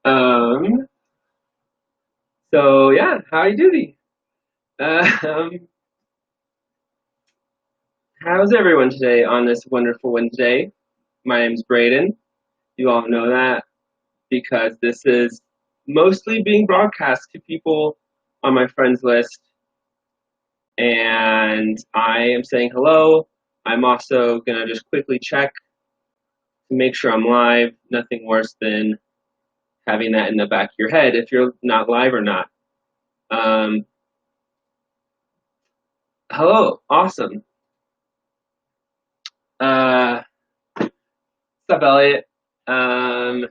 um, so yeah, howdy doody. Um, how's everyone today on this wonderful Wednesday? My name's Braeden. You all know that because this is mostly being broadcast to people on my friends list, and I am saying hello. I'm also gonna just quickly check to make sure I'm live. Nothing worse than having that in the back of your head if you're not live or not. Um, Hello, awesome. Uh, what's up, Elliot? Um,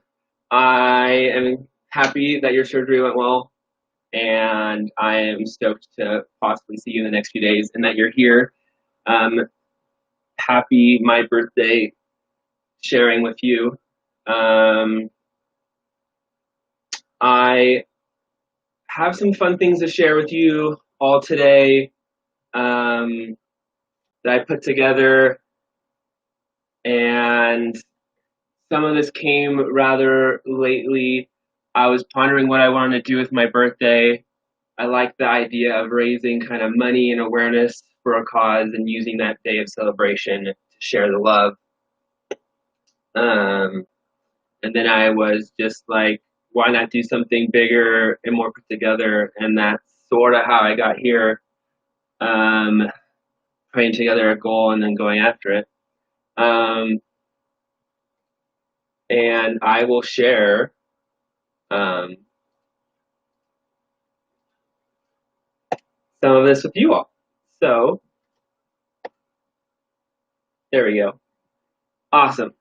I am happy that your surgery went well, and I am stoked to possibly see you in the next few days and that you're here. Um, Happy my birthday sharing with you. Um, I have some fun things to share with you all today that I put together, and some of this came rather lately. I was pondering what I wanted to do with my birthday. I like the idea of raising kind of money and awareness for a cause and using that day of celebration to share the love. Um, and then I was just like, why not do something bigger and more put together? And that's sort of how I got here, um, putting together a goal and then going after it. Um, and I will share um, some of this with you all. So there we go. Awesome.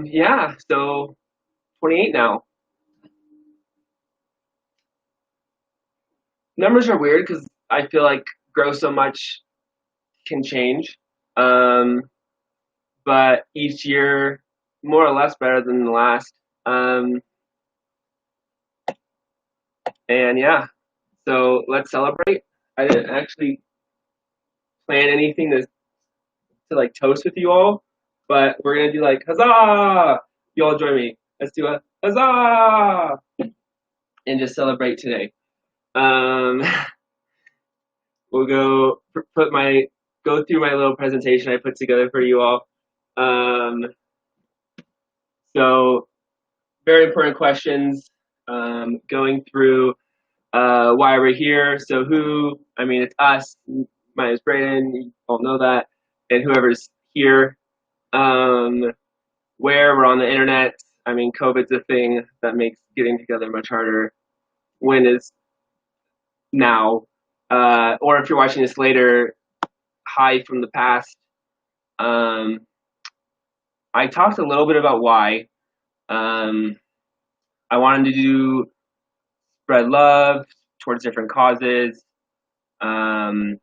Yeah, so 28 now. Numbers are weird because I feel like grow so much can change. Um, but each year, more or less better than the last. Um, and yeah, so let's celebrate. I didn't actually plan anything to like toast with you all, but we're gonna do like huzzah! You all join me. Let's do a huzzah and just celebrate today. Um, we'll go through my little presentation I put together for you all. Um, so very important questions. Going through why we're here. So who? I mean, it's us. My name is Braeden. You all know that, and whoever's here. Um, where we're on the internet. I mean, COVID's a thing that makes getting together much harder. When is now? Or if you're watching this later, hi from the past. Um, I talked a little bit about why. Um, I wanted to do spread love towards different causes. Um,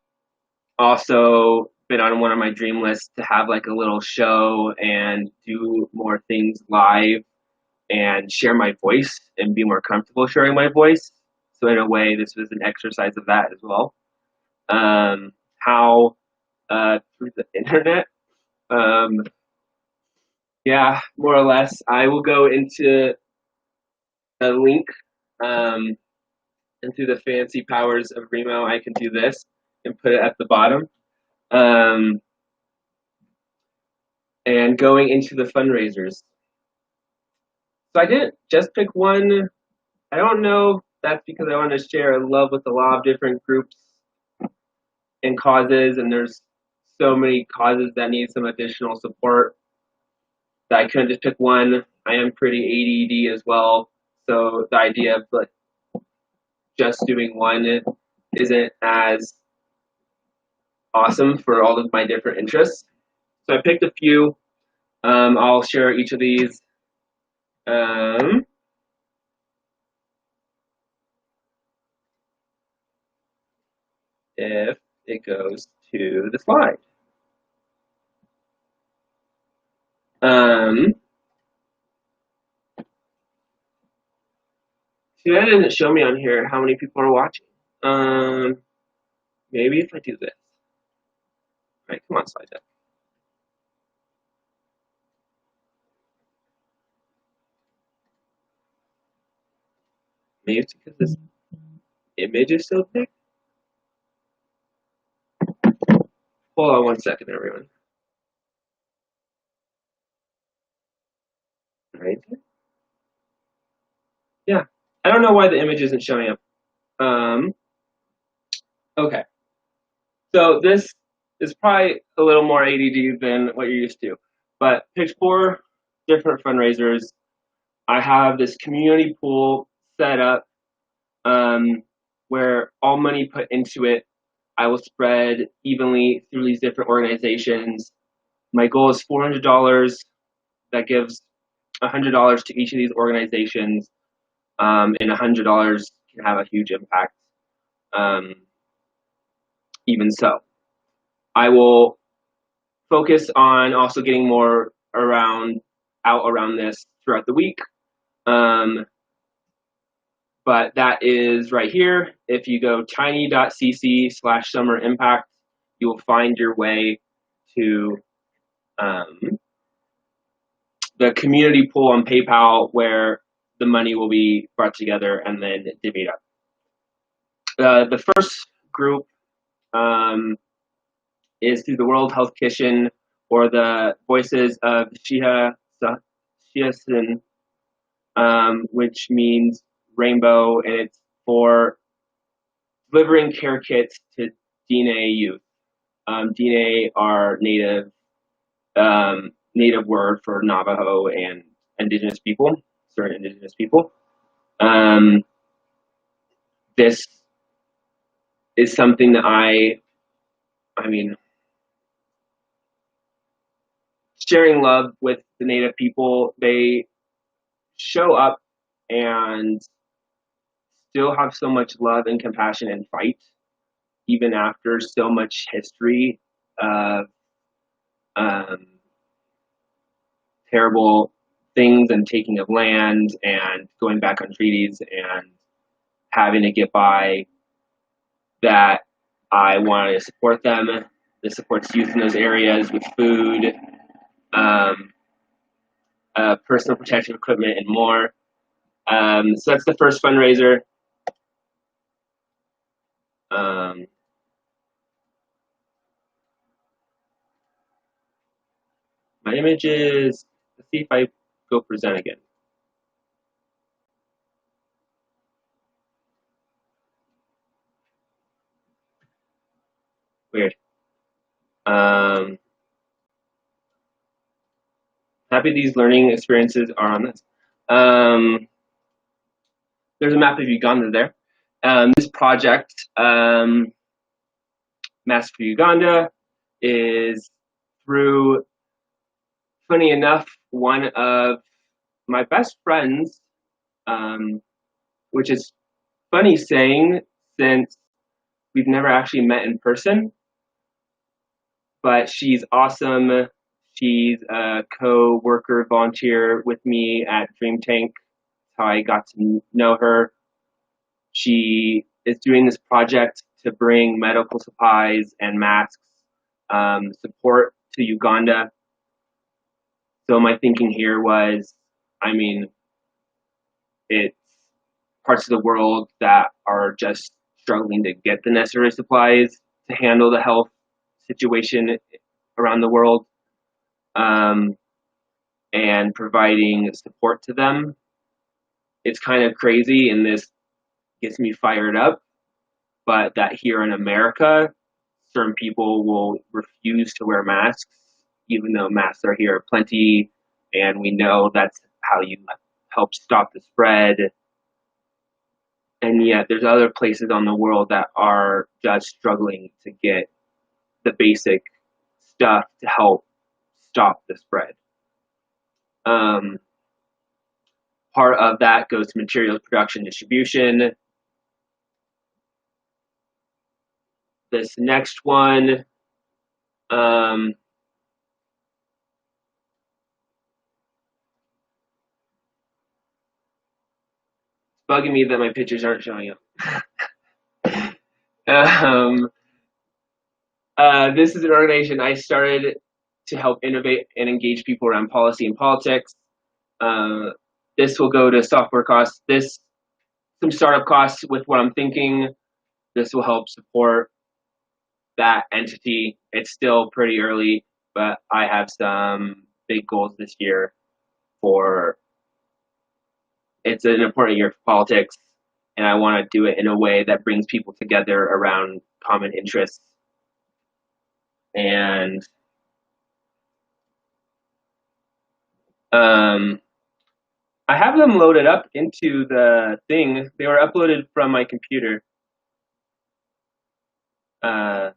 Also, been on one of my dream lists to have like a little show and do more things live and share my voice and be more comfortable sharing my voice. So in a way, this was an exercise of that as well. How through the internet. Um, yeah, more or less. I will go into a link, um, and through the fancy powers of Remo, I can do this and put it at the bottom. Um, and going into the fundraisers. So I didn't just pick one. I don't know if that's because I want to share love with a lot of different groups and causes, and there's so many causes that need some additional support that I couldn't just pick one. I am pretty ADD as well, so the idea of like just doing one isn't as awesome for all of my different interests. So I picked a few. I'll share each of these. Um, if it goes to the slide. Um, See, that doesn't show me on here how many people are watching. Um, Maybe if I do this. All right, come on, slide deck. Maybe it's because this image is so big. Hold on one second, everyone. Right? Yeah. I don't know why the image isn't showing up. Okay. So this is probably a little more ADD than what you're used to. But pick 4 different fundraisers. I have this community pool set up where all money put into it, I will spread evenly through these different organizations. My goal is $400. That gives $100 to each of these organizations, and $100 can have a huge impact. Even so, I will focus on also getting more out around this throughout the week. But that is right here. If you go tiny.cc/summer impact, you will find your way to the community pool on PayPal where the money will be brought together and then divvied up. The first group is through the World Health Kitchen, or the Voices of Shiasin, which means rainbow, and it's for delivering care kits to DNA youth. DNA are native word for Navajo and indigenous people, certain indigenous people. This is something that I mean, sharing love with the native people. They show up and still have so much love and compassion and fight, even after so much history of terrible things and taking of land and going back on treaties and having to get by, that I wanted to support them. This supports youth in those areas with food, personal protective equipment, and more. So that's the first fundraiser. My images, let's see if I go present again. Weird. Happy these learning experiences are on this. There's a map of Uganda there. This project, Mass for Uganda, is through, funny enough, one of my best friends, which is funny saying since we've never actually met in person, but she's awesome. She's a co-worker volunteer with me at Dream Tank. That's how I got to know her. She is doing this project to bring medical supplies and masks support to Uganda. So my thinking here was, I mean, it's parts of the world that are just struggling to get the necessary supplies to handle the health situation around the world, and providing support to them. It's kind of crazy, and this gets me fired up, but that here in America, certain people will refuse to wear masks, even though masks are here plenty, and we know that's how you help stop the spread. And yet there's other places on the world that are just struggling to get the basic stuff to help stop the spread. Part of that goes to materials production distribution. This next one, it's bugging me that my pictures aren't showing up. This is an organization I started to help innovate and engage people around policy and politics. This will go to software costs. This some startup costs with what I'm thinking. This will help support that entity. It's still pretty early, but I have some big goals this year for it's an important year for politics, and I want to do it in a way that brings people together around common interests. And I have them loaded up into the thing. They were uploaded from my computer. And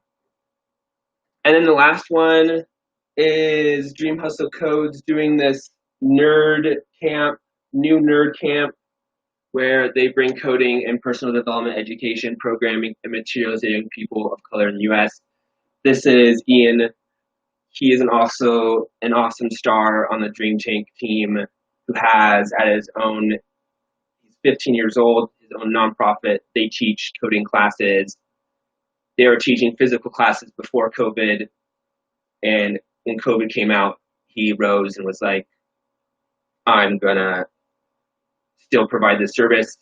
then the last one is Dream Hustle Codes doing this nerd camp, new nerd camp, where they bring coding and personal development education, programming, and materials to young people of color in the U.S. This is Ian. He is also an awesome star on the Dream Tank team who has at his own, he's 15 years old, his own nonprofit. They teach coding classes. They were teaching physical classes before COVID. And when COVID came out, he rose and was like, I'm going to still provide this service.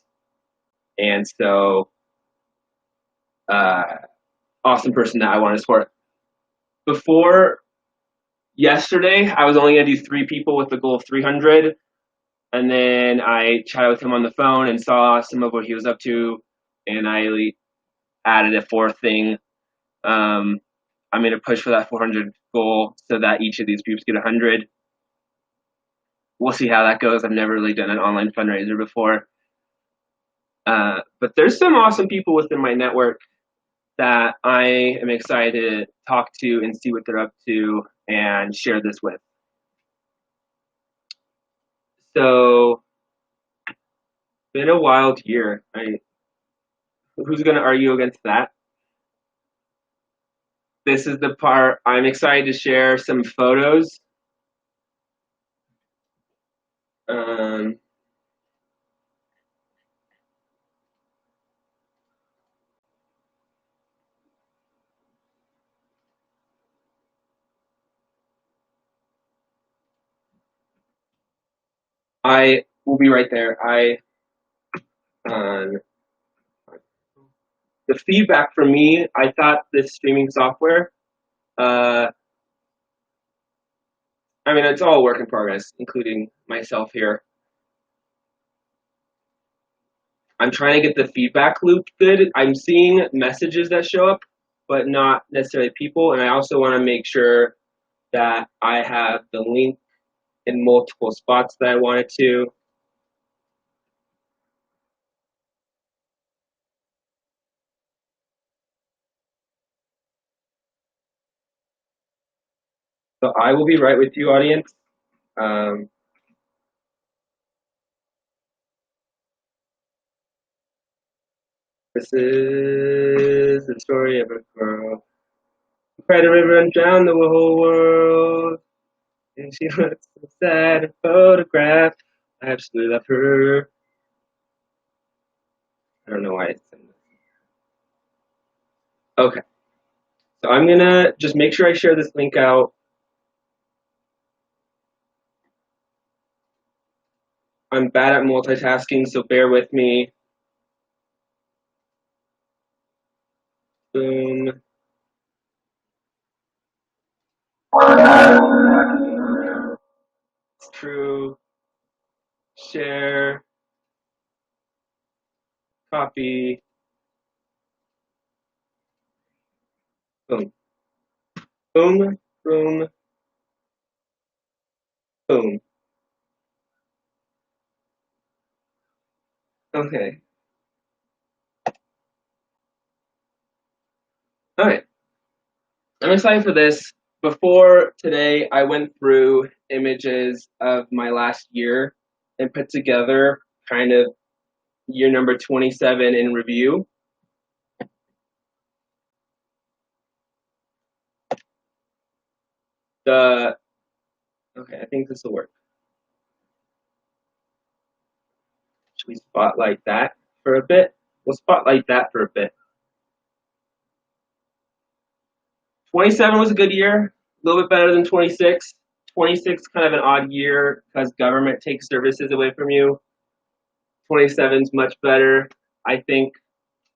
And so, awesome person that I want to support. Before yesterday, I was only going to do 3 people with the goal of 300. And then I chatted with him on the phone and saw some of what he was up to. And I added a 4th thing. I'm going to push for that 400 goal so that each of these groups get 100. We'll see how that goes. I've never really done an online fundraiser before. But there's some awesome people within my network that I am excited to talk to and see what they're up to and share this with. So, been a wild year. Who's going to argue against that? This is the part I'm excited to share some photos. I will be right there. The feedback from me, I thought this streaming software, I mean, it's all a work in progress, including myself here. I'm trying to get the feedback loop good. I'm seeing messages that show up, but not necessarily people. And I also want to make sure that I have the link in multiple spots that I wanted to. So I will be right with you, audience. This is the story of a girl who cried a river and drowned the whole world. And she looks so sad and photographed. I absolutely love her. I don't know why it's in this. Okay. So I'm gonna just make sure I share this link out. I'm bad at multitasking, so bear with me. Boom. It's true. Share. Copy. Boom. Boom. Boom. Boom. Okay. All right. I'm excited for this. Before today, I went through images of my last year and put together kind of year number 27 in review. Okay, I think this will work. Should we spotlight that for a bit? We'll spotlight that for a bit. 27 was a good year, a little bit better than 26. 26 kind of an odd year because government takes services away from you. 27 is much better, I think.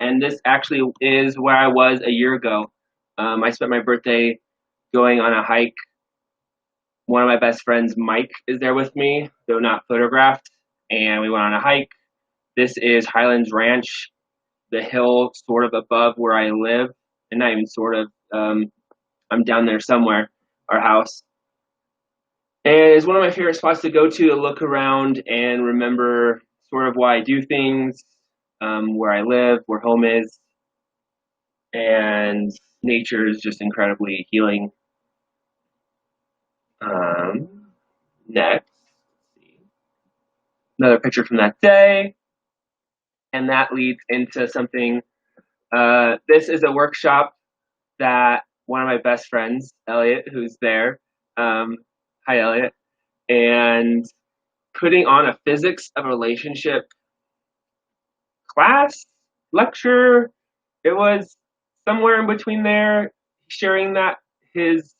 And this actually is where I was a year ago. I spent my birthday going on a hike. One of my best friends, Mike, is there with me, though not photographed. And we went on a hike. This is Highlands Ranch, the hill sort of above where I live, and not even sort of. I'm down there somewhere, our house. And it's one of my favorite spots to go to look around and remember sort of why I do things, where I live, where home is, and nature is just incredibly healing. Next, another picture from that day, and that leads into something. This is a workshop that one of my best friends, Elliot, who's there, hi Elliot, and putting on a physics of relationship class, lecture. It was somewhere in between there, sharing that his,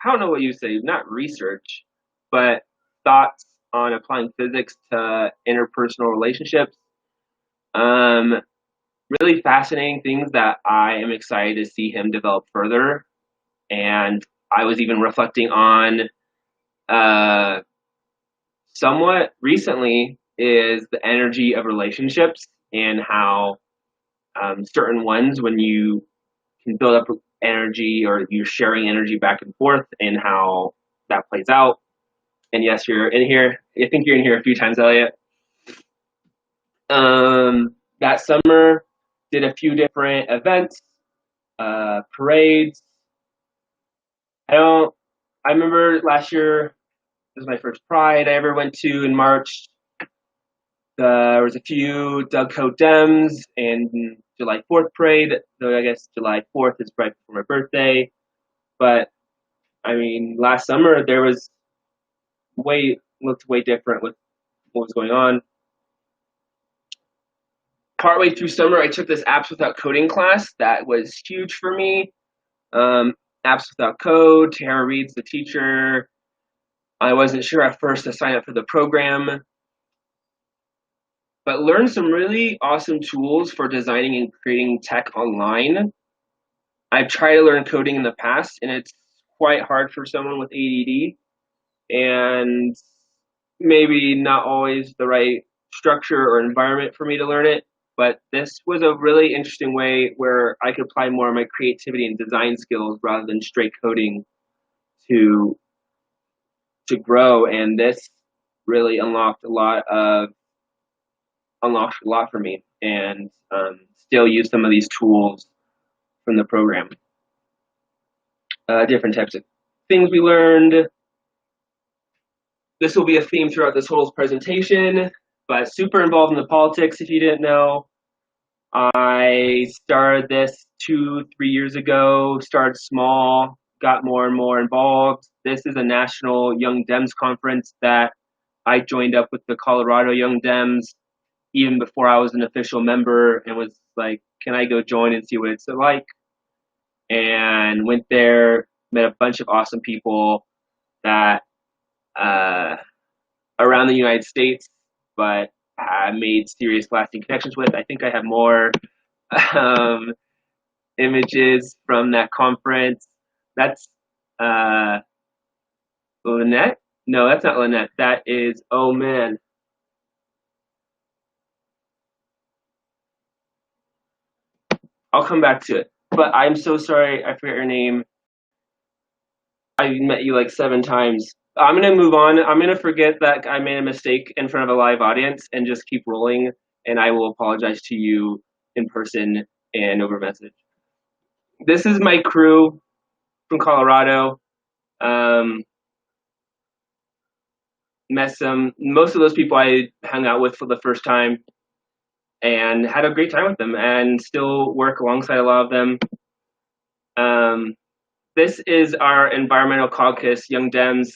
I don't know what you say, not research, but thoughts on applying physics to interpersonal relationships. Um, Really fascinating things that I am excited to see him develop further. And I was even reflecting on uh, somewhat recently is the energy of relationships and how certain ones, when you can build up energy or you're sharing energy back and forth, and how that plays out. And yes, you're in here. I think you're in here a few times, Elliot. That summer, did a few different events, parades. I don't. I remember last year was my first Pride I ever went to in March. There was a few Doug Coat Dems and July 4th parade, though I guess July 4th is right before my birthday. But I mean, last summer there was looked way different with what was going on. Partway through summer, I took this apps without coding class that was huge for me. Apps without code. Tara Reed's the teacher. I wasn't sure at first to sign up for the program, but learned some really awesome tools for designing and creating tech online. I've tried to learn coding in the past, and it's quite hard for someone with ADD, and maybe not always the right structure or environment for me to learn it. But this was a really interesting way where I could apply more of my creativity and design skills rather than straight coding to grow. And this really unlocked a lot for me, and still use some of these tools from the program. Different types of things we learned. This will be a theme throughout this whole presentation, but super involved in the politics if you didn't know. I started this 2, 3 years ago, started small, got more and more involved. This is a national Young Dems conference that I joined up with the Colorado Young Dems even before I was an official member, and was like, can I go join and see what it's like? And went there, met a bunch of awesome people that uh, around the United States, but I made serious lasting connections with. I think I have more um, images from that conference. That's uh, Lynette. No, that's not Lynette. That is, oh man. I'll come back to it. But I'm so sorry, I forget your name. I met you like 7 times. I'm gonna move on. I'm gonna forget that I made a mistake in front of a live audience and just keep rolling. And I will apologize to you in person and over message. This is my crew from Colorado. Um, Met most of those people I hung out with for the first time, and had a great time with them, and still work alongside a lot of them. Um, this is our environmental caucus, Young Dems,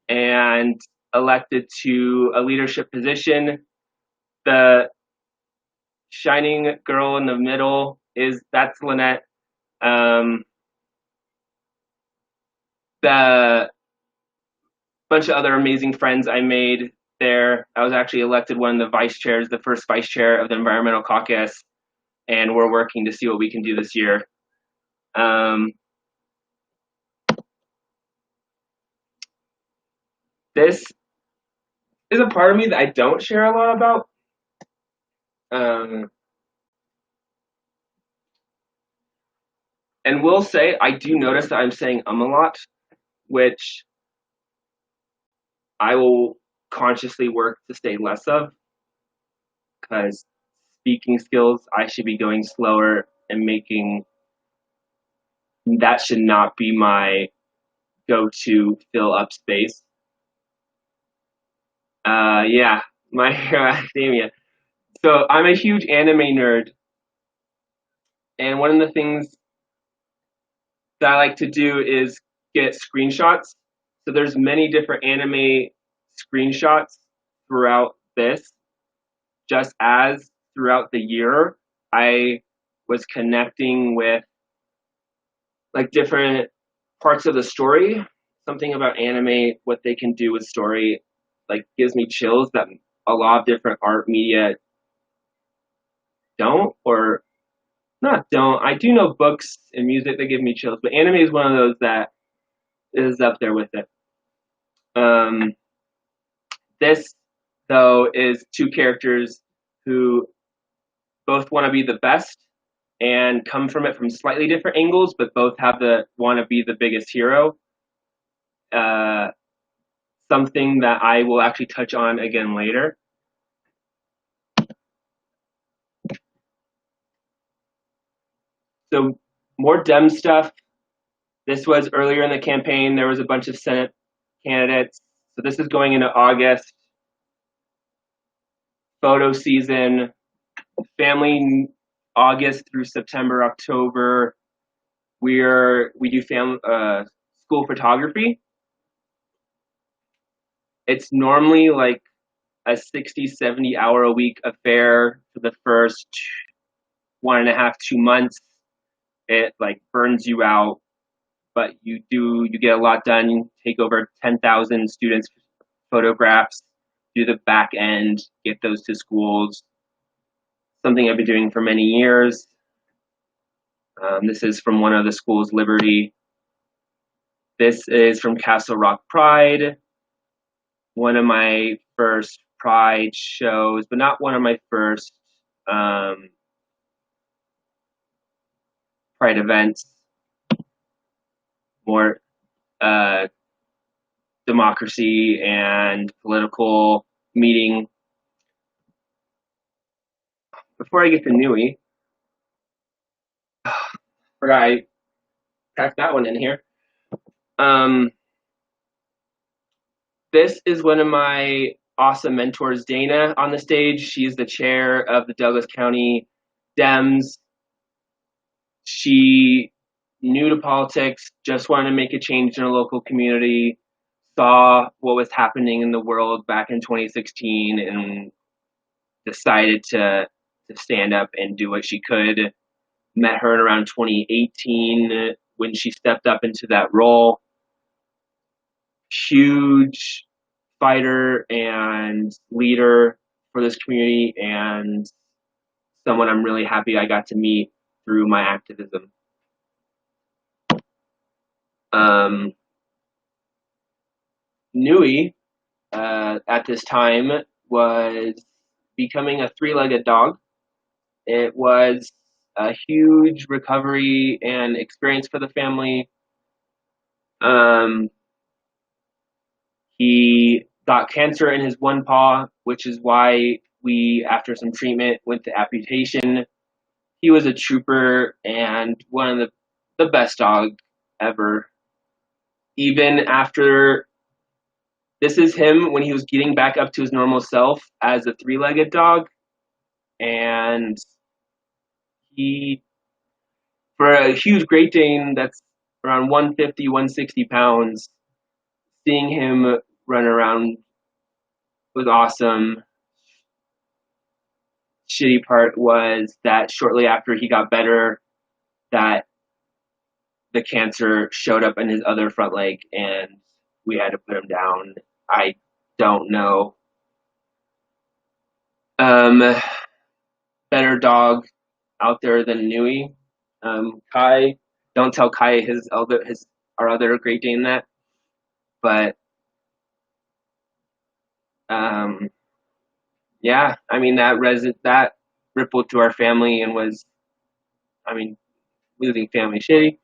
and elected to a leadership position. The shining girl in the middle that's Lynette. The bunch of other amazing friends I made there. I was actually elected one of the vice chairs, the first vice chair of the environmental caucus, and we're working to see what we can do this year. This is a part of me that I don't share a lot about. And will say I do notice that I'm saying a lot, which I will consciously work to stay less of, because speaking skills, I should be going slower and making that should not be my go-to fill up space. Yeah, My Hero Academia. So I'm a huge anime nerd, and one of the things that I like to do is get screenshots. So there's many different anime screenshots throughout this, just as throughout the year I was connecting with like different parts of the story. Something about anime, what they can do with story, like gives me chills that a lot of different art media don't, or not don't. I do know books and music that give me chills, but anime is one of those that is up there with it. Um, this, though, is two characters who both want to be the best and come from it from slightly different angles, but both have the want to be the biggest hero. Uh, Something that I will actually touch on again later. So more Dem stuff. This was earlier in the campaign. There was a bunch of Senate candidates. So this is going into August. Photo season, family August through September, October. We do school photography. It's normally like a 60, 70 hour a week affair for the first 1.5, 2 months. It like burns you out, but you get a lot done. Take over 10,000 students' photographs, do the back end, get those to schools. Something I've been doing for many years. This is from one of the schools, Liberty. This is from Castle Rock Pride, one of my first Pride shows, but not one of my first Pride events. More democracy and political meeting. Before I get to Nui, forgot I packed that one in here. This is one of my awesome mentors, Dana, on the stage. She's the chair of the Douglas County Dems. She new to politics, just wanted to make a change in her local community, saw what was happening in the world back in 2016, and decided to stand up and do what she could. Met her in around 2018 when she stepped up into that role. Huge fighter and leader for this community, and someone I'm really happy I got to meet through my activism. Nui, at this time, was becoming a three-legged dog. It was a huge recovery and experience for the family. He got cancer in his one paw, which is why we, after some treatment, went to amputation. He was a trooper and one of the best dog ever. Even after, this is him when he was getting back up to his normal self as a three-legged dog. And he, for a huge Great Dane that's around 150, 160 pounds, seeing him run around was awesome. Shitty part was that shortly after he got better, that the cancer showed up in his other front leg and we had to put him down. I don't know Better dog out there than Nui. Kai, don't tell Kai our other Great Dane that, but um, yeah, I mean that rippled through our family and was, I mean, losing family shitty.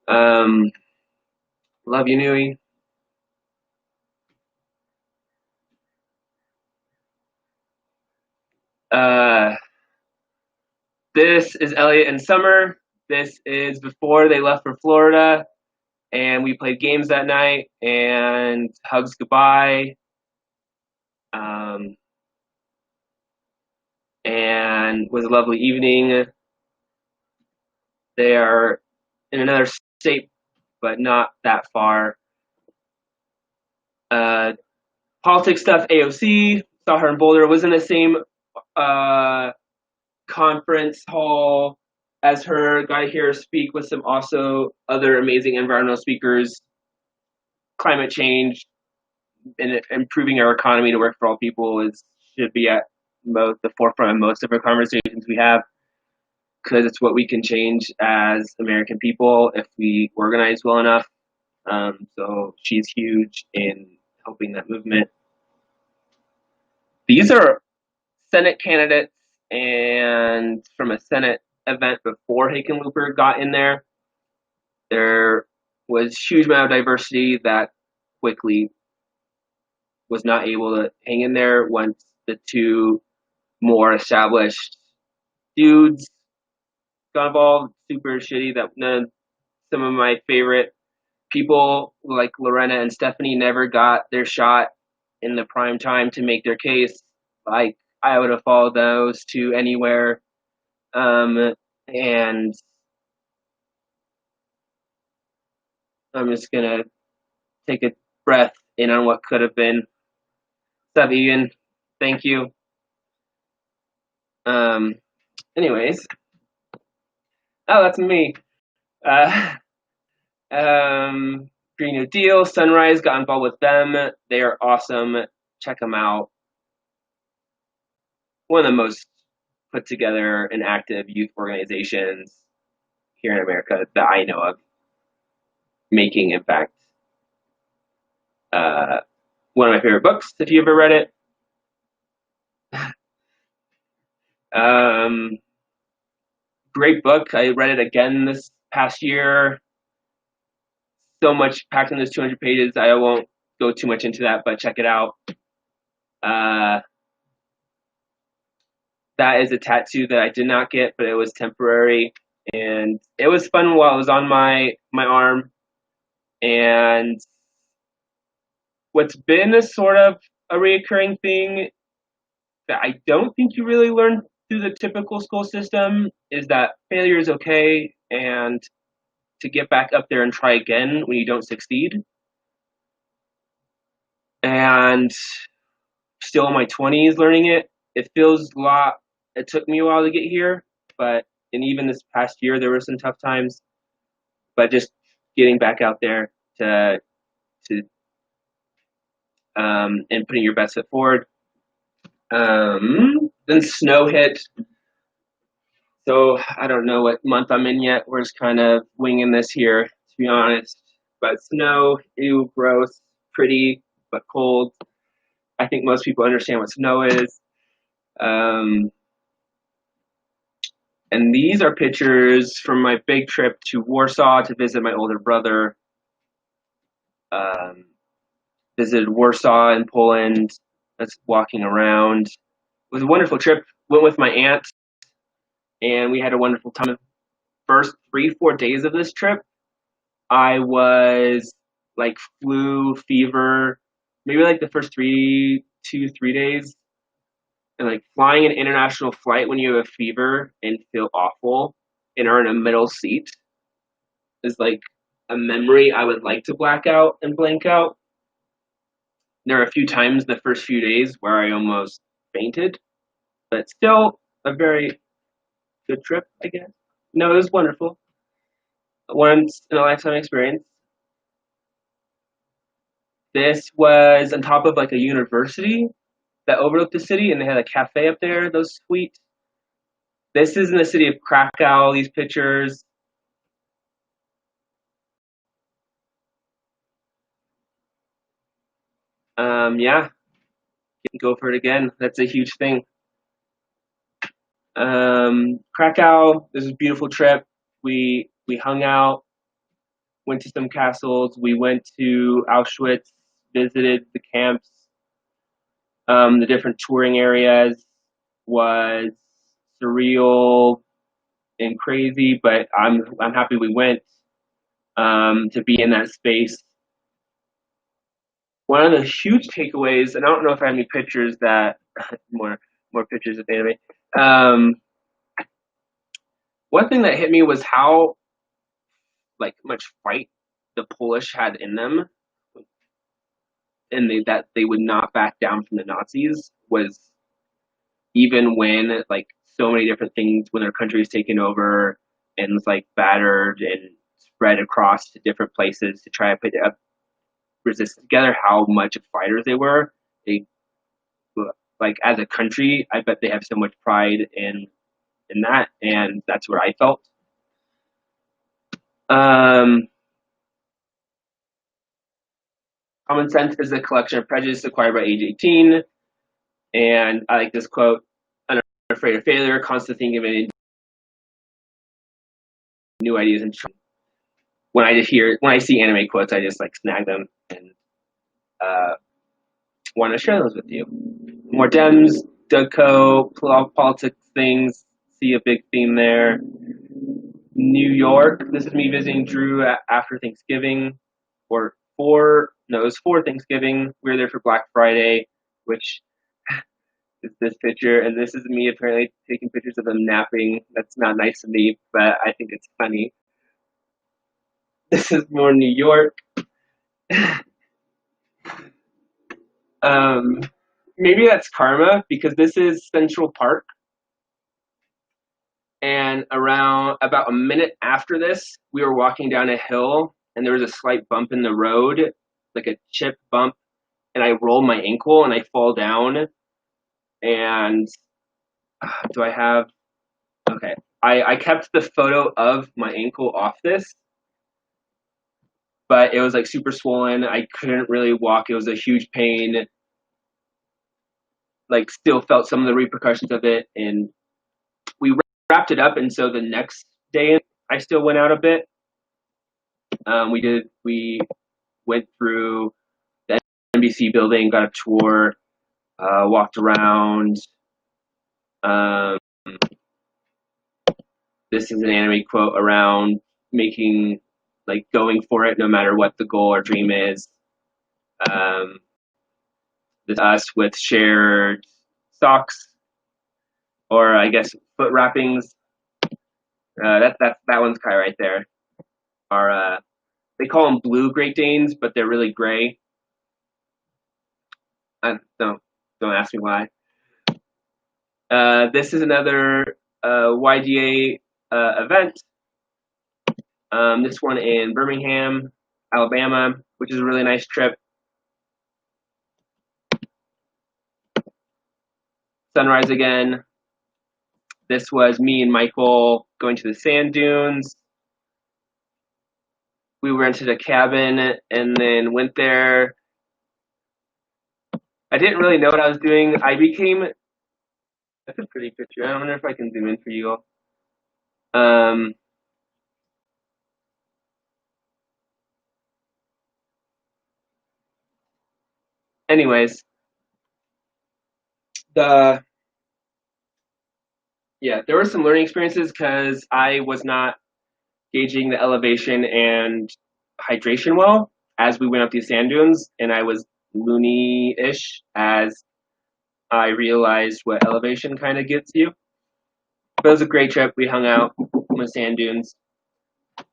Um, love you, Nui. Uh, this is Elliot and Summer. This is before they left for Florida, and we played games that night. And hugs goodbye. Um, and was a lovely evening. They are in another state, but not that far. Uh, Politics stuff, AOC, saw her in Boulder, was in the same uh, conference hall as her, got to hear her speak with some also other amazing environmental speakers, climate change, and improving our economy to work for all people should be at the forefront of most of our conversations we have, because it's what we can change as American people if we organize well enough. So she's huge in helping that movement. These are Senate candidates, and from a Senate event before Hickenlooper got in there, there was huge amount of diversity that quickly was not able to hang in there once the two more established dudes got involved. Super shitty that some of my favorite people like Lorena and Stephanie never got their shot in the prime time to make their case. Like, I would have followed those two anywhere. And I'm just gonna take a breath in on what could have been. What's up, Ian? Thank you. Um, anyways, oh, that's me. Uh, Green New Deal, Sunrise, got involved with them. They are awesome. Check them out. One of the most put together and active youth organizations here in America that I know of, making impact. One of my favorite books, if you ever read it. Um, Great book. I read it again this past year. So much packed in those 200 pages. I won't go too much into that, but check it out. Uh, that is a tattoo that I did not get, but it was temporary, and it was fun while it was on my arm. And what's been a sort of a reoccurring thing that I don't think you really learn through the typical school system is that failure is okay, and to get back up there and try again when you don't succeed. And still in my 20s learning it. It feels a lot. It took me a while to get here, and even this past year there were some tough times. But just getting back out there to and putting your best foot forward. Then snow hit. So I don't know what month I'm in yet. We're just kind of winging this here, to be honest. But snow, ew, gross, pretty, but cold. I think most people understand what snow is. And these are pictures from my big trip to Warsaw to visit my older brother. Visited Warsaw in Poland. That's walking around. It was a wonderful trip. Went with my aunt, and we had a wonderful time. First 3-4 days of this trip, I was like flu, fever, maybe like the first 3 days. And like flying an international flight when you have a fever and feel awful and are in a middle seat is like a memory I would like to black out and blank out. There are a few times the first few days where I almost fainted, but still a very good trip, I guess. No, it was wonderful. Once in a lifetime experience. This was on top of like a university. that overlooked the city, and they had a cafe up there. Those sweet. This is in the city of Krakow. These pictures. Yeah, go for it again. That's a huge thing. Krakow. This was a beautiful trip. We hung out, went to some castles. We went to Auschwitz, visited the camps, the different touring areas. Was surreal and crazy, but I'm happy we went to be in that space. One of the huge takeaways, and I don't know if I have any pictures that more pictures of anime. Um, One thing that hit me was how like much fight the Polish had in them, and that they would not back down from the Nazis. Was even when like so many different things when their country was taken over and was like battered and spread across to different places to try to put up resistance together, how much of fighters they were. They like as a country, I bet they have so much pride in that, and that's where I felt. Um, Common sense is a collection of prejudice acquired by age 18, and I like this quote: "Unafraid of failure, constantly thinking of new ideas and when I see anime quotes, I just like snag them and uh, want to share those with you. More Dems, Dugco, politics things. See a big theme there. New York. This is me visiting Drew after Thanksgiving, or it was for Thanksgiving. We were there for Black Friday, which is this picture, and this is me apparently taking pictures of them napping. That's not nice of me, but I think it's funny. This is more New York. Um, Maybe that's karma because this is Central Park. And around about a minute after this, we were walking down a hill and there was a slight bump in the road, like a chip bump. And I roll my ankle and I fall down. And do I have. Okay. I kept the photo of my ankle off this, but it was like super swollen. I couldn't really walk. It was a huge pain. Like, still felt some of the repercussions of it. And we wrapped it up, and so the next day I still went out a bit. We went through the NBC building, got a tour, walked around. Um, this is an anime quote around making, like, going for it no matter what the goal or dream is. This us with shared socks, or I guess foot wrappings. That one's Kai right there. Our They call them blue Great Danes, but they're really gray. Don't ask me why. This is another YGA event. This one in Birmingham, Alabama, which is a really nice trip. Sunrise again. This was me and Michael going to the sand dunes. We rented a cabin and then went there. I didn't really know what I was doing. That's a pretty picture. I wonder if I can zoom in for you all. Anyways, there were some learning experiences because I was not gauging the elevation and hydration well as we went up these sand dunes, and I was loony-ish as I realized what elevation kind of gets you. But it was a great trip. We hung out on the sand dunes.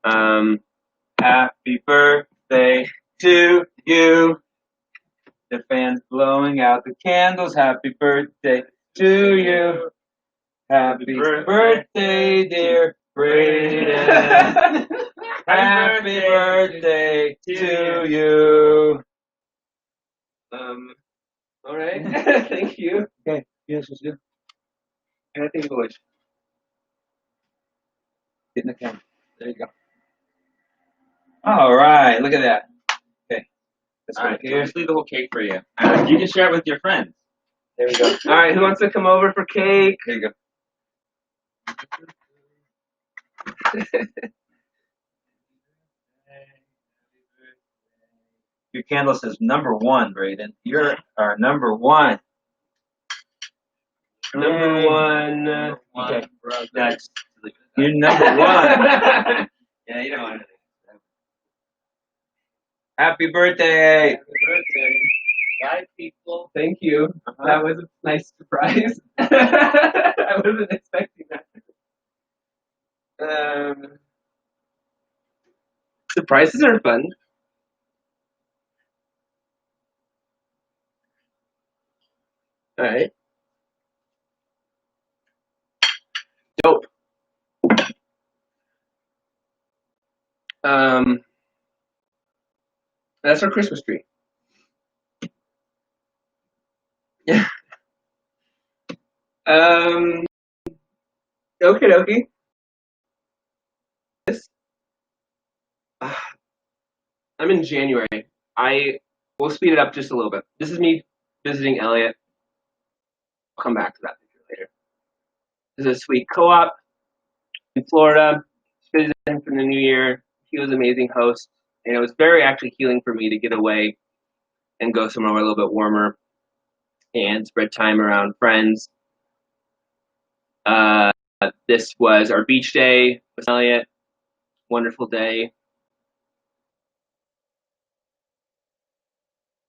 Happy birthday to you. The fans blowing out the candles. Happy birthday to you. Happy birthday, dear Braeden. Happy birthday to you. All right. Thank you. Okay. Yes, it's good. And I think English. Get in the camera. There you go. All right. Look at that. Okay. All right, just leave the whole cake for you. You can share it with your friends. There we go. All right, who wants to come over for cake? There you go. Your candle says number 1, Braeden. You're our number 1. Number 1. Okay, next. You're number 1. Yeah, you don't want to. Happy birthday. Happy birthday. Bye, people. Thank you. That was a nice surprise. I wasn't expecting that. Surprises are fun. All right. Dope. That's our Christmas tree. Yeah. Okay, dokie. I'm in January. I will speed it up just a little bit. This is me visiting Elliot. I'll come back to that picture later. This is a sweet co-op in Florida. Visiting him for the new year. He was an amazing host, and it was very actually healing for me to get away and go somewhere a little bit warmer and spread time around friends. This was our beach day with Elliot. Wonderful day.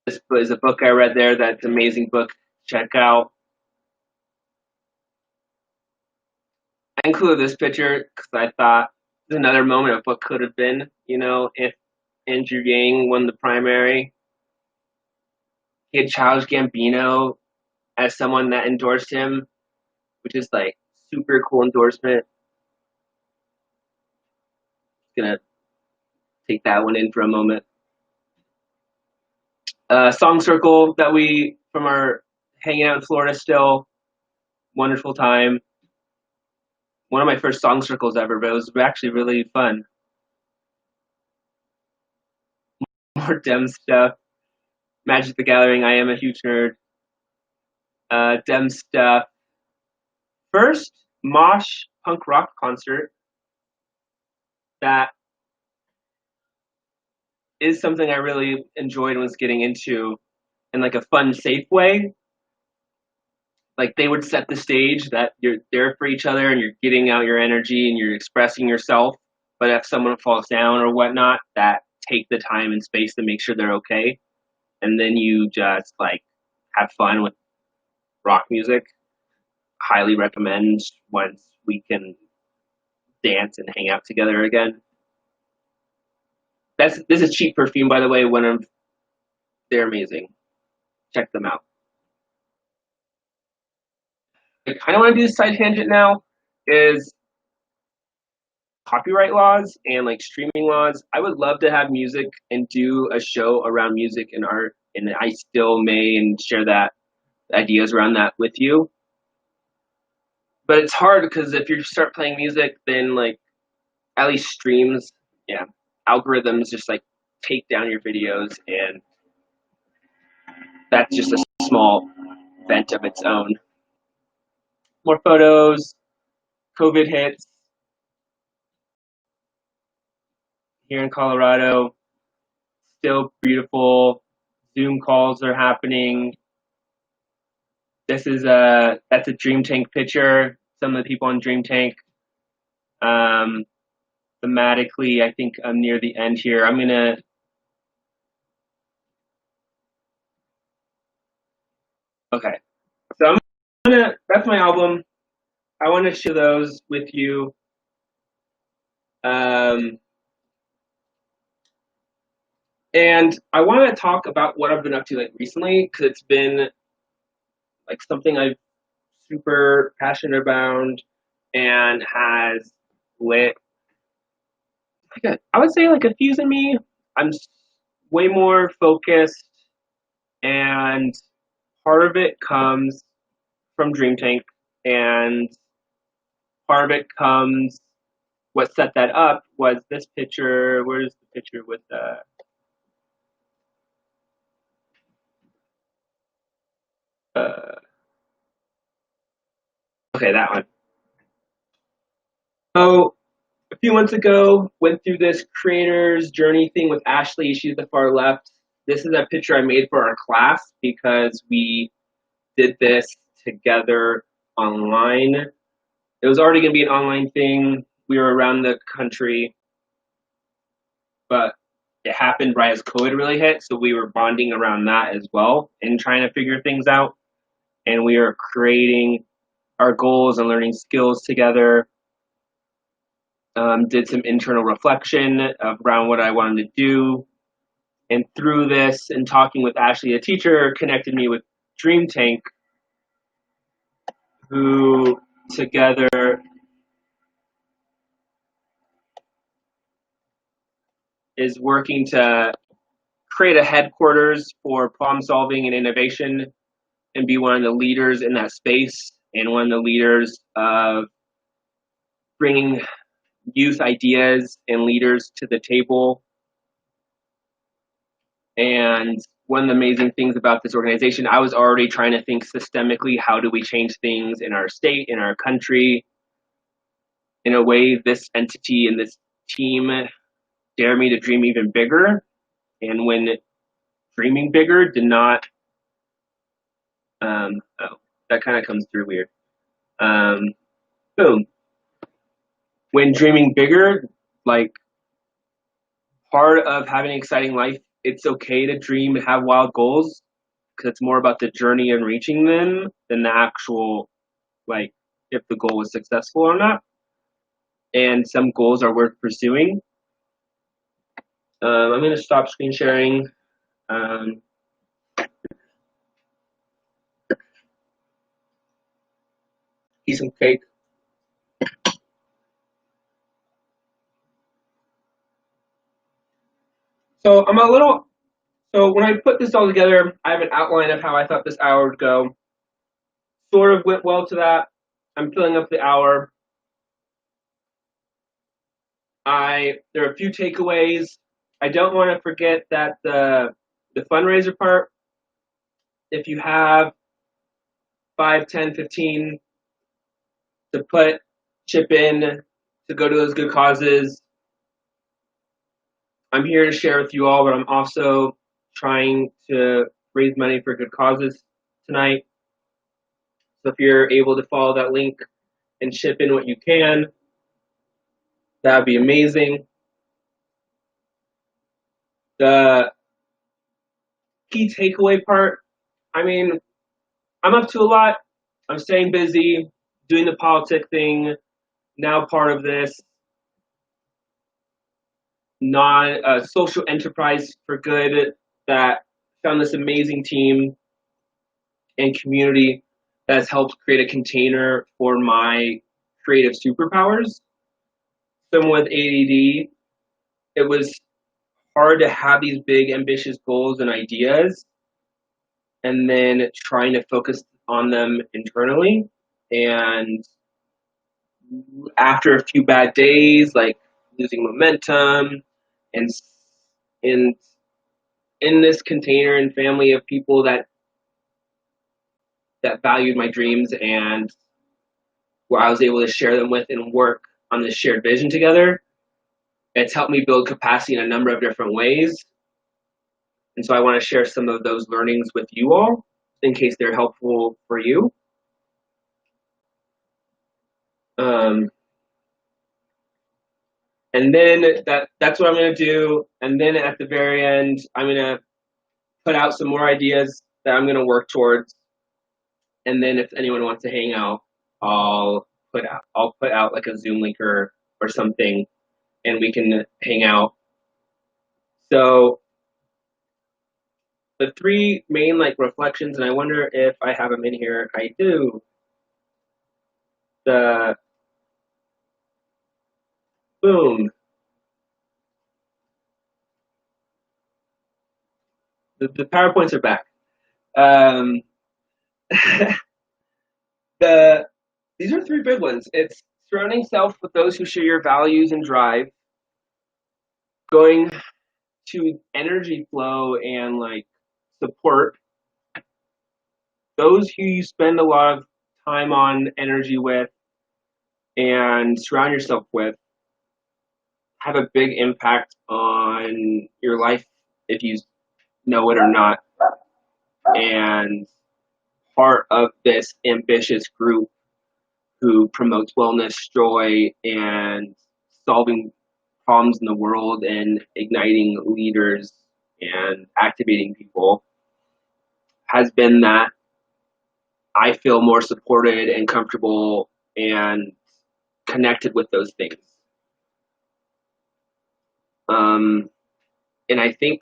This is a book I read there. That's an amazing book. Check out. I included this picture because I thought it's another moment of what could have been. You know, if Andrew Yang won the primary, he had Childish Gambino as someone that endorsed him, which is like super cool endorsement. Gonna take that one in for a moment. Song circle that we from our hanging out in Florida still. Wonderful time. One of my first song circles ever, but it was actually really fun. More Dem stuff. Magic the Gathering, I am a huge nerd. Dem stuff. First mosh punk rock concert that is something I really enjoyed and was getting into in like a fun, safe way. Like they would set the stage that you're there for each other and you're getting out your energy and you're expressing yourself. But if someone falls down or whatnot, that take the time and space to make sure they're okay. And then you just like have fun with rock music. Highly recommend once we can dance and hang out together again. This is Cheap Perfume, by the way. They're amazing. Check them out. I kind of want to do this side tangent now. Is copyright laws and like streaming laws. I would love to have music and do a show around music and art, and I still may and share that ideas around that with you. But it's hard because if you start playing music, then like at least streams, yeah, algorithms just like take down your videos, and that's just a small vent of its own. More photos. COVID hits here in Colorado. Still beautiful. Zoom calls are happening. That's a Dream Tank picture. Some of the people on Dream Tank. Thematically, I think I'm near the end here. I'm gonna. Okay, so I'm gonna. That's my album. I want to share those with you. And I want to talk about what I've been up to like recently because it's been like something I'm super passionate about and has lit like I would say like a fuse in me. I'm way more focused and part of it comes from Dream Tank, and part of it comes. What set that up was this picture. Where's the picture with the? Okay, that one. So a few months ago, went through this creator's journey thing with Ashley. She's the far left. This is a picture I made for our class because we did this together online. It was already going to be an online thing. We were around the country, but it happened right as COVID really hit. So we were bonding around that as well and trying to figure things out. And we are creating our goals and learning skills together. Did some internal reflection around what I wanted to do. And through this and talking with Ashley, a teacher, connected me with Dream Tank, who together is working to create a headquarters for problem solving and innovation and be one of the leaders in that space and one of the leaders of bringing youth ideas and leaders to the table. And one of the amazing things about this organization, I was already trying to think systemically, how do we change things in our state, in our country? In a way, this entity and this team dare me to dream even bigger. And when dreaming bigger did not, that kind of comes through weird. Boom. When dreaming bigger, like part of having an exciting life, it's okay to dream and have wild goals because it's more about the journey and reaching them than the actual, like, if the goal was successful or not. And some goals are worth pursuing. I'm going to stop screen sharing. Eat some cake. So when I put this all together, I have an outline of how I thought this hour would go. Sort of went well to that. I'm filling up the hour. There are a few takeaways. I don't want to forget that the fundraiser part, if you have 5, 10, 15 to chip in to go to those good causes. I'm here to share with you all, but I'm also trying to raise money for good causes tonight. So if you're able to follow that link and chip in what you can, that would be amazing. The key takeaway part, I mean, I'm up to a lot. I'm staying busy, doing the politic thing, now part of this social enterprise for good that found this amazing team and community that has helped create a container for my creative superpowers. Someone with ADD, it was hard to have these big, ambitious goals and ideas and then trying to focus on them internally. And after a few bad days, like losing momentum and in this container and family of people that valued my dreams and where I was able to share them with and work on this shared vision together, it's helped me build capacity in a number of different ways. And so I want to share some of those learnings with you all in case they're helpful for you. And then that's what I'm going to do. And then at the very end, I'm going to put out some more ideas that I'm going to work towards. And then if anyone wants to hang out, I'll put out like a Zoom link or something, and we can hang out. So the three main like reflections, and I wonder if I have them in here. I do. The boom. The PowerPoints are back. These are three big ones. It's surrounding yourself with those who share your values and drive, going to energy flow and like support those who you spend a lot of time on energy with and surround yourself with have a big impact on your life if you know it or not. And part of this ambitious group who promotes wellness, joy, and solving problems in the world and igniting leaders and activating people has been that I feel more supported and comfortable and connected with those things. And I think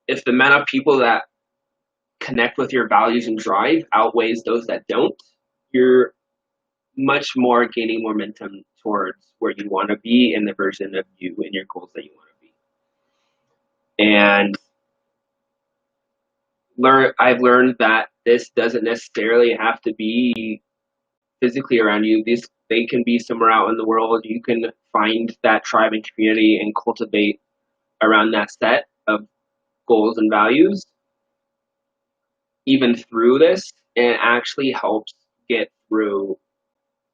if the amount of people that connect with your values and drive outweighs those that don't, you're much more gaining momentum towards where you want to be and the version of you and your goals that you want to be. And I've learned that this doesn't necessarily have to be physically around you. They can be somewhere out in the world. You can find that tribe and community and cultivate around that set of goals and values even through this, and it actually helps get through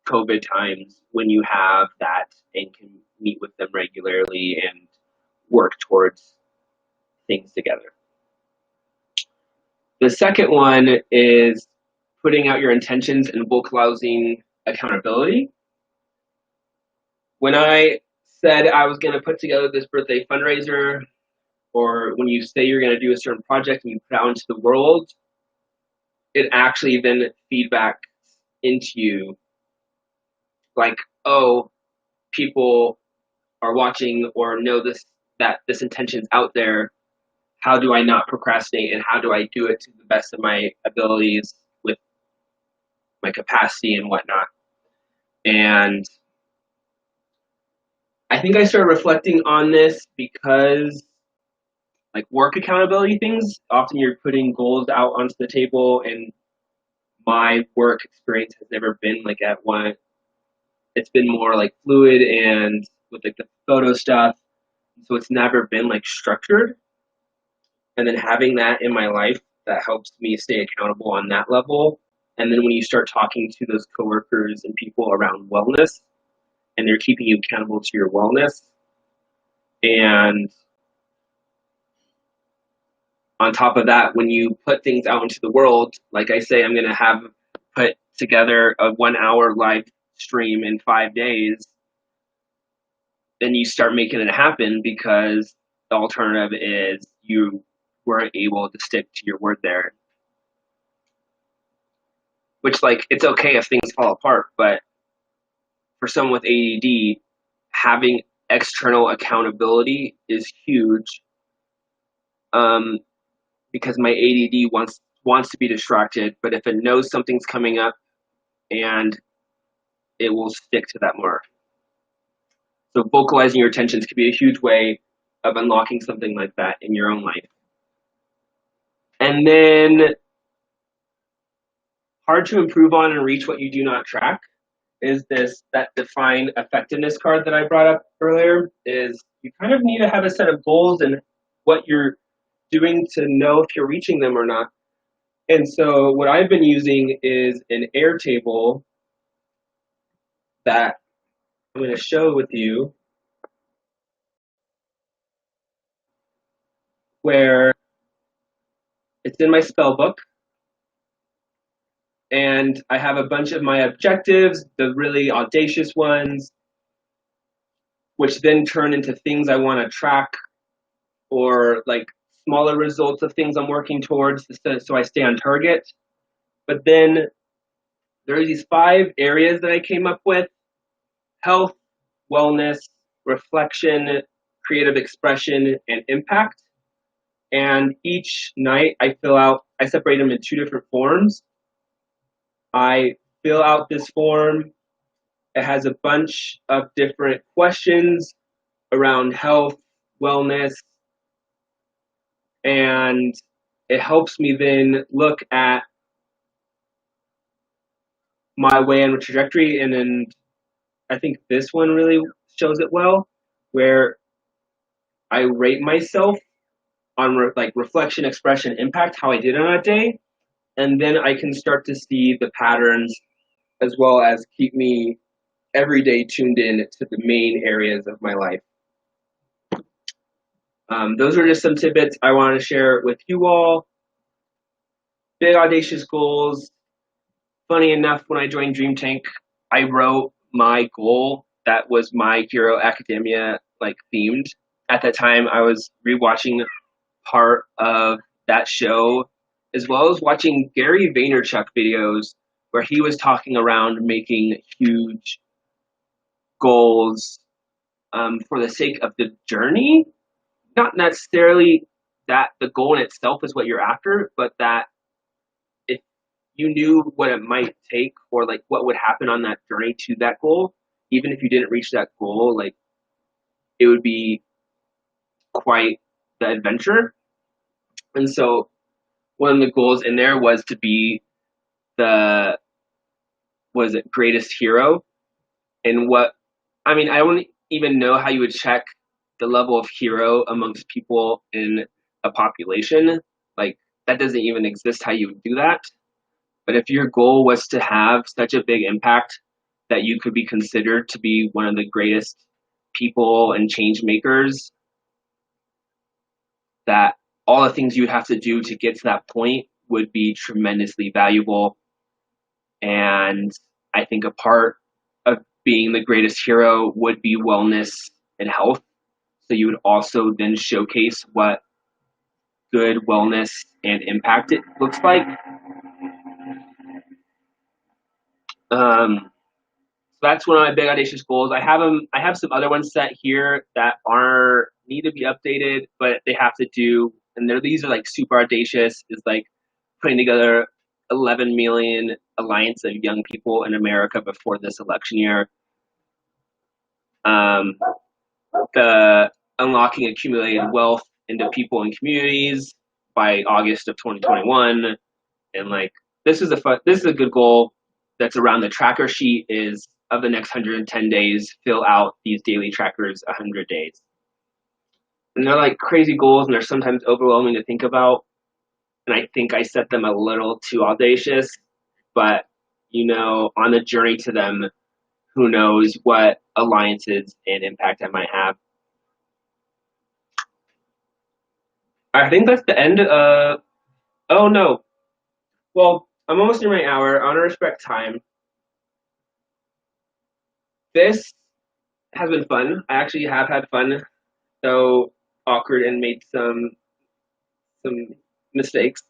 COVID times when you have that and can meet with them regularly and work towards things together. The second one is putting out your intentions and vocalizing accountability. When I said I was going to put together this birthday fundraiser, or when you say you're going to do a certain project and you put it out into the world, it actually then feedback into you like, oh, people are watching or know that this intention's out there. How do I not procrastinate and how do I do it to the best of my abilities with my capacity and whatnot? And I think I started reflecting on this because like work accountability things, often you're putting goals out onto the table, and my work experience has never been like at one. It's been more like fluid and with like the photo stuff. So it's never been like structured. And then having that in my life, that helps me stay accountable on that level. And then when you start talking to those coworkers and people around wellness, and they're keeping you accountable to your wellness, and on top of that, when you put things out into the world, like I say, I'm going to have put together a 1 hour live stream in 5 days, then you start making it happen because the alternative is you weren't able to stick to your word there. Which, like, it's okay if things fall apart, but for someone with ADD, having external accountability is huge. Because my ADD wants to be distracted, but if it knows something's coming up, and it will stick to that more. So vocalizing your intentions could be a huge way of unlocking something like that in your own life. And then hard to improve on and reach what you do not track is that define effectiveness card that I brought up earlier. Is you kind of need to have a set of goals and what you're doing to know if you're reaching them or not. And so what I've been using is an Airtable that I'm going to show with you, where it's in my spell book, and I have a bunch of my objectives, the really audacious ones, which then turn into things I want to track, or like smaller results of things I'm working towards, so I stay on target. But then there are these 5 areas that I came up with: health, wellness, reflection, creative expression, and impact. And each night I separate them in 2 different forms. I fill out this form. It has a bunch of different questions around health, wellness, and it helps me then look at my way and trajectory. And then I think this one really shows it well, where I rate myself on like reflection, expression, impact, how I did on that day, and then I can start to see the patterns as well as keep me every day tuned in to the main areas of my life. Those are just some tidbits I want to share with you all. Big audacious goals. Funny enough, when I joined Dream Tank, I wrote my goal that was My Hero Academia like themed. At that time, I was rewatching part of that show, as well as watching Gary Vaynerchuk videos where he was talking around making huge goals for the sake of the journey, not necessarily that the goal in itself is what you're after, but that if you knew what it might take or like what would happen on that journey to that goal, even if you didn't reach that goal, like it would be quite the adventure. And so one of the goals in there was to be the was it greatest hero. And what I mean, I don't even know how you would check the level of hero amongst people in a population. Like that doesn't even exist how you would do that. But if your goal was to have such a big impact that you could be considered to be one of the greatest people and change makers, that all the things you would have to do to get to that point would be tremendously valuable. And I think a part of being the greatest hero would be wellness and health. So you would also then showcase what good wellness and impact it looks like. So that's one of my big audacious goals. I have them. I have some other ones set here that are need to be updated, but they have to do. And these are like super audacious. Is like putting together 11 million alliance of young people in America before this election year. Um, the unlocking accumulated wealth into people and communities by August of 2021, and like this is a good goal that's around the tracker sheet is of the next 110 days, fill out these daily trackers 100 days. And they're like crazy goals and they're sometimes overwhelming to think about. And I think I set them a little too audacious, but on the journey to them, who knows what alliances and impact I might have. I think that's the end of, oh no. Well, I'm almost near my hour. I want to respect time. This has been fun. I actually have had fun, though awkward and made some mistakes.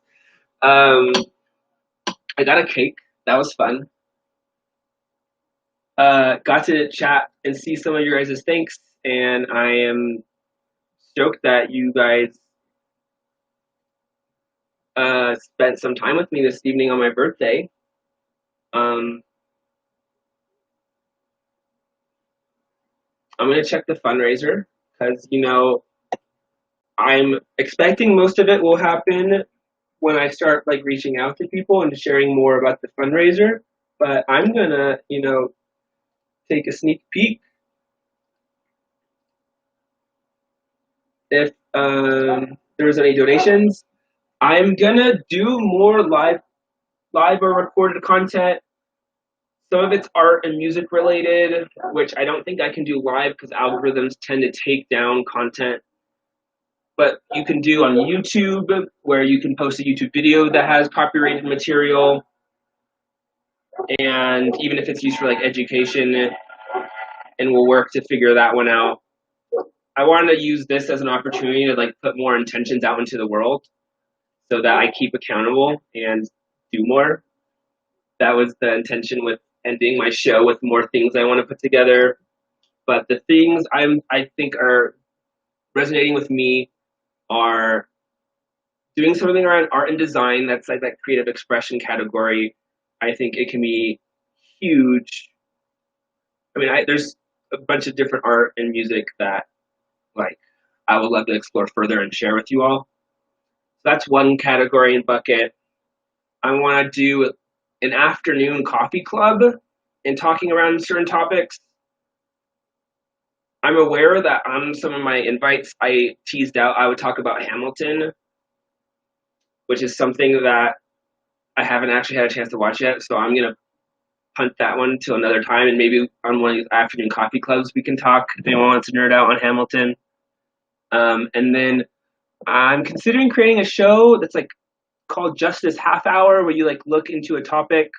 Um, I got a cake. That was fun. Got to chat and see some of your guys' thanks, and I am stoked that you guys spent some time with me this evening on my birthday. I'm gonna check the fundraiser because I'm expecting most of it will happen when I start like reaching out to people and sharing more about the fundraiser. But I'm gonna, take a sneak peek. If there's any donations, I'm gonna do more live or recorded content. Some of it's art and music related, which I don't think I can do live because algorithms tend to take down content. But you can do on YouTube, where you can post a YouTube video that has copyrighted material. And even if it's used for like education, and we'll work to figure that one out. I wanted to use this as an opportunity to like put more intentions out into the world so that I keep accountable and do more. That was the intention with ending my show with more things I want to put together. But the things I think are resonating with me are doing something around art and design. That's like that creative expression category. I think it can be huge. I mean, there's a bunch of different art and music that like I would love to explore further and share with you all. So that's one category and bucket. I want to do an afternoon coffee club and talking around certain topics. I'm aware that on some of my invites I teased out I would talk about Hamilton, which is something that I haven't actually had a chance to watch yet. So I'm gonna punt that one to another time, and maybe on one of these afternoon coffee clubs we can talk if anyone wants to nerd out on Hamilton. And then I'm considering creating a show that's like called Justice Half Hour, where you like look into a topic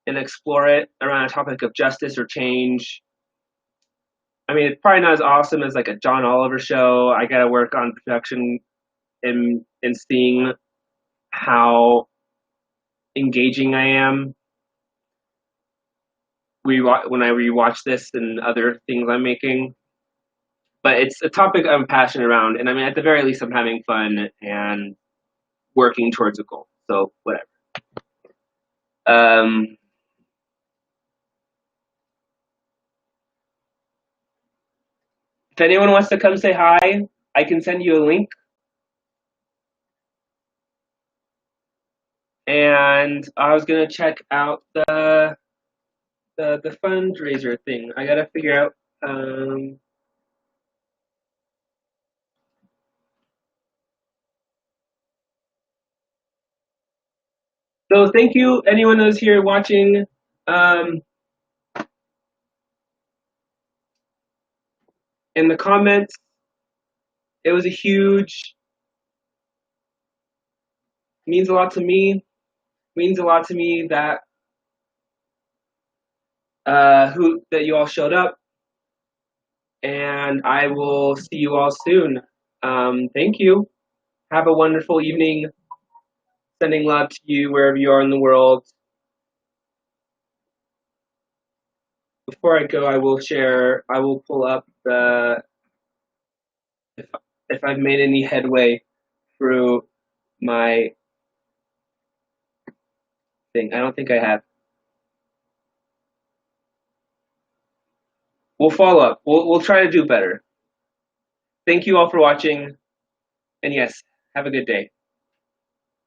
and explore it around a topic of justice or change. I mean, it's probably not as awesome as like a John Oliver show. I got to work on production and seeing how engaging I am. When I rewatch this and other things I'm making, but it's a topic I'm passionate around, and I mean, at the very least, I'm having fun and working towards a goal. So whatever. Um, if anyone wants to come say hi, I can send you a link. And I was gonna check out the fundraiser thing. I gotta figure out. So thank you, anyone who's here watching. Um, in the comments, it was a huge. Means a lot to me. Means a lot to me that who that you all showed up, and I will see you all soon. Thank you. Have a wonderful evening. Sending love to you wherever you are in the world. Before I go, I will share. I will pull up the if I've made any headway through my thing. I don't think I have. We'll follow up. We'll try to do better. Thank you all for watching, and yes, have a good day.